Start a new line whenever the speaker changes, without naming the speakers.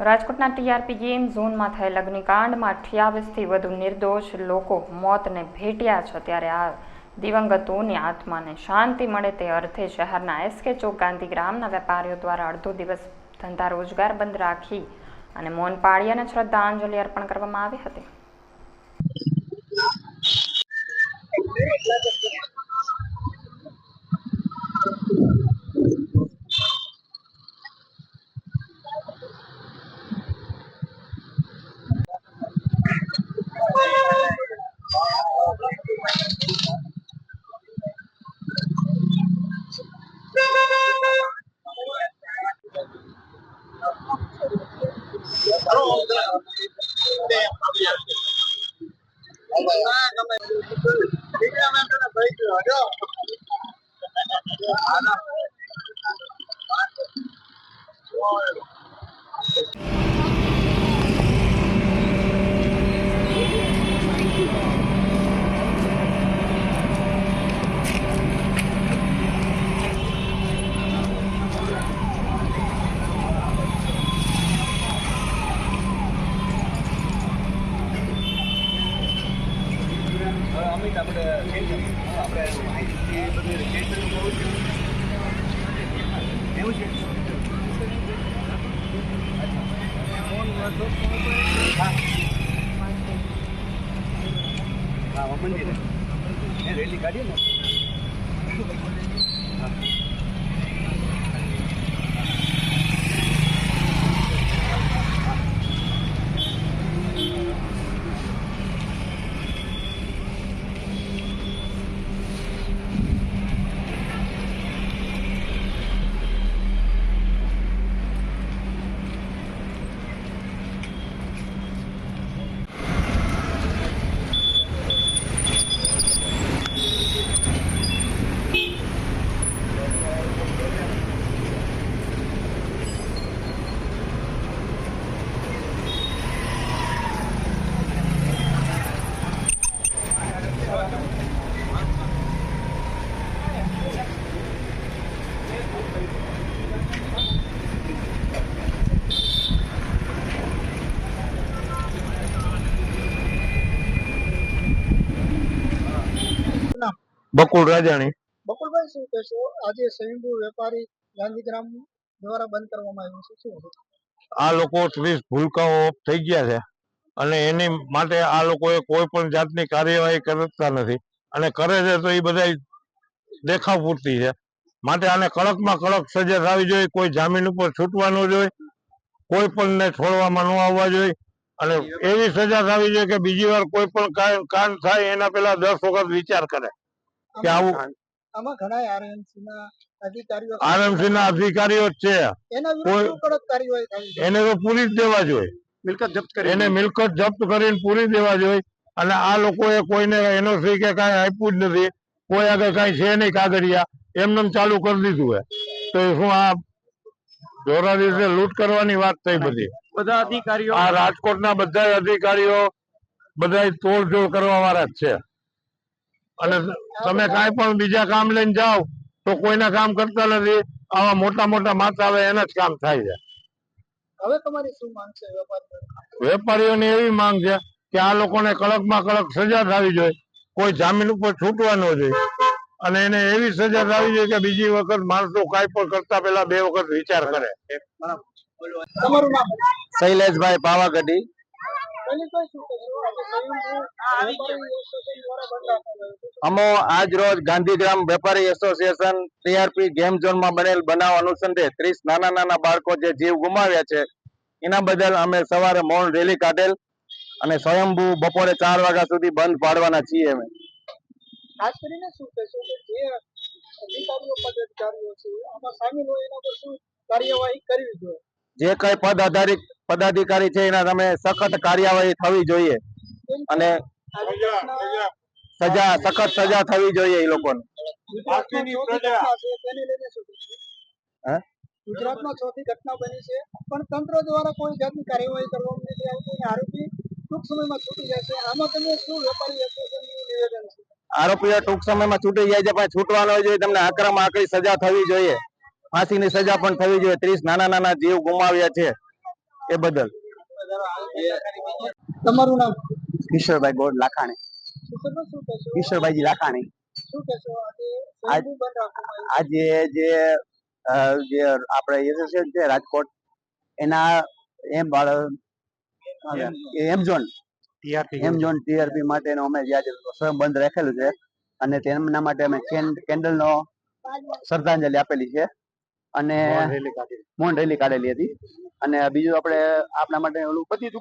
રાજકોટના TRP game ઝોનમાં થયેલ અગ્નિકાંડમાં 28થી વધુ નિર્દોષ લોકો મોતને ભેટ્યા છે, ત્યારે આ દિવંગતોની આત્માને શાંતિ મળે તે અર્થે શહેરના એસકે ચોક ગાંધીગ્રામના વેપારીઓ દ્વારા અડધો દિવસ ધંધા રોજગાર બંધ રાખી અને મૌન પાળી અને શ્રદ્ધાંજલિ અર્પણ કરવામાં આવી હતી.
રેલી કાઢીએ ને
બકુલ રાજાણી.
બકુલભાઈ, શું કહેશો? આજે સ્વયંભૂ વેપારી ગાંધીગ્રામ દ્વારા બંધ કરવામાં આવ્યું છે, શું હતું?
આ લોકો 30 ભૂલકાઓ થઈ ગયા છે અને એની માટે આ લોકોએ કોઈ પણ જાતની કાર્યવાહી કરતા નથી અને કરે છે તો એ બધા દેખાવ પૂરતી છે. માટે આને કડકમાં કડક સજા થવી જોઈએ. કોઈ જામીન ઉપર છૂટવા ન જોઈએ, કોઈ પણ ને છોડવામાં ન આવવા જોઈએ અને એવી સજા થવી જોઈએ કે બીજી વાર કોઈ પણ કાંડ થાય એના પહેલા 10 વખત વિચાર કરે કે આવું.
આમાં ઘણા આરએમસી ના
અધિકારીઓ જ છે,
એના વિરુદ્ધ કડક કાર્યવાહી થવી જોઈએ.
એને તો પૂરી જ દેવા જોઈએ.
મિલકત જપ્ત કરી
એને મિલકત જપ્ત કરીને પૂરી દેવા જોઈએ. અને આ લોકોએ કોઈને એનઓસી કે કાંઈ આપ્યું જ નથી, કોઈ આગળ કાંઈ છે નહીં કાગળિયા, એમને ચાલુ કરી દીધું હોય તો શું આ જોરા રીતે લૂંટ કરવાની વાત થઈ બધી.
બધા અધિકારીઓ,
આ રાજકોટના બધા અધિકારીઓ બધા તોડજોડ કરવા વાળા જ છે અને તમે કાંઈ પણ બીજા કામ લઈને જાઓ તો કોઈના કામ કરતા નથી. આવા મોટા મોટા માથા આવે એના જ કામ થાય છે.
હવે તમારી શું માંગ છે
વેપારીઓની? એવી માંગ છે કે આ લોકોને કડકમાં કડક સજા થવી જોઈએ, કોઈ જામીન ઉપર છૂટવા ન જોઈએ અને એને એવી સજા થવી જોઈએ કે બીજી વખત માણસો કાંઈ પણ કરતા પહેલા 2 વખત વિચાર કરે.
તમારું નામ?
શૈલેષભાઈ પાવાગઢી. અમો આજ રોજ ગાંધીગ્રામ વેપારી એસોસિએશન ટીઆરપી ગેમ ઝોનમાં બનેલ બનાવ અનુસંધે 30 નાના નાના બાળકો જે જીવ ગુમાવ્યા છે એના બદલ અમે સવારે મૌન રેલી કાઢેલ અને સ્વયંભૂ બપોરે 4 વાગ્યા સુધી બંધ પાડવાના છીએ. અમે
ખાસ કરીને શું કહેશો કે જે અધિકારીઓ પદાધિકારીઓ છે આમાં સામેલ હોય એના પર શું કાર્યવાહી કરવી જોઈએ?
જે કઈ પદાધિકારી છે એના તમે સખત કાર્યવાહી થવી જોઈએ અને સખત સજા થવી જોઈએ એ લોકોને.
ગુજરાતમાં ચોથી ઘટના બની છે પણ તંત્ર દ્વારા કોઈ જાતની કાર્યવાહી કરવામાં નથી આવતી. આરોપી ટૂંક સમયમાં છૂટી જશે. આમાં તમે શું વેપારી એસોસિએશનનું નિવેદન છે?
આરોપીઓ ટૂંક સમયમાં છૂટી જાય છે પણ છૂટવા ન જોઈએ. તમને આકરામાં આકરી સજા થવી જોઈએ, ફાંસીની સજા પણ થવી જોઈએ. 30 નાના નાના જીવ ગુમાવ્યા છે એ બદલ.
તમારું નામ?
કિશોરભાઈ ગોડ લાખાણી.
કિશોરભાઈ, શું કહેશો?
કિશોરભાઈજી લાખાણી.
શું કહેશો આજે બંધ રાખવામાં
આજે જે આપણે એસોસિએશન છે રાજકોટ, એના એમઝોન ટીઆરપી માટેનો અમે જે આજે સ્વયં બંધ રાખેલું છે, અને તેમના માટે અમે કેન્ડલનો શ્રદ્ધાંજલિ આપેલી છે અને મૌન રેલી કાઢેલી હતી. અને બીજું આપણે આપણા માટે ઓલું બધી દુકાન